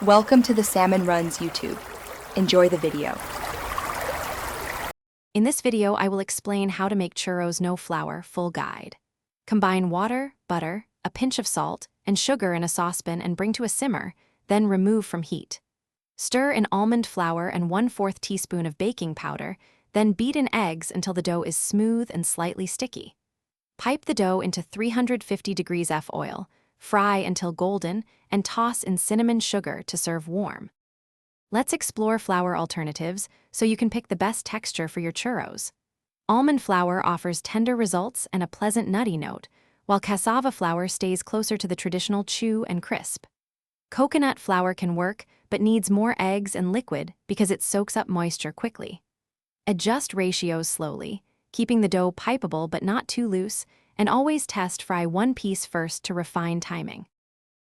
Welcome to the Salmon Runs YouTube. Enjoy the video. In this video, I will explain how to make churros no flour full guide. Combine water, butter, a pinch of salt, and sugar in a saucepan and bring to a simmer, then remove from heat. Stir in almond flour and 1/4 teaspoon of baking powder, then beat in eggs until the dough is smooth and slightly sticky. Pipe the dough into 350 degrees F oil, fry until golden, and toss in cinnamon sugar to serve warm. Let's explore flour alternatives so you can pick the best texture for your churros. Almond flour offers tender results and a pleasant nutty note, while cassava flour stays closer to the traditional chew and crisp. Coconut flour can work, but needs more eggs and liquid because it soaks up moisture quickly. Adjust ratios slowly, keeping the dough pipeable but not too loose, and always test fry one piece first to refine timing.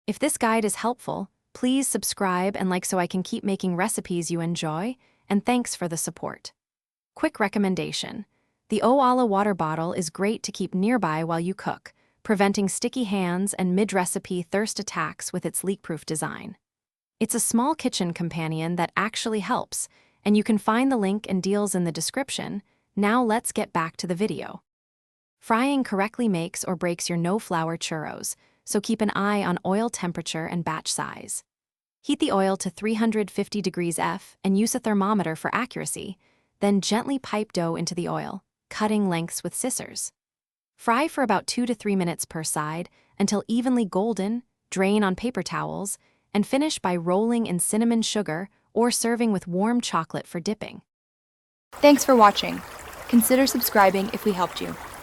If this guide is helpful, please subscribe and like so I can keep making recipes you enjoy, and thanks for the support. Quick recommendation: the Owala water bottle is great to keep nearby while you cook, preventing sticky hands and mid-recipe thirst attacks with its leak-proof design. It's a small kitchen companion that actually helps, and you can find the link and deals in the description. Now let's get back to the video. Frying correctly makes or breaks your no-flour churros, so keep an eye on oil temperature and batch size. Heat the oil to 350 degrees F and use a thermometer for accuracy, then gently pipe dough into the oil, cutting lengths with scissors. Fry for about 2 to 3 minutes per side until evenly golden, drain on paper towels, and finish by rolling in cinnamon sugar or serving with warm chocolate for dipping. Thanks for watching. Consider subscribing if we helped you.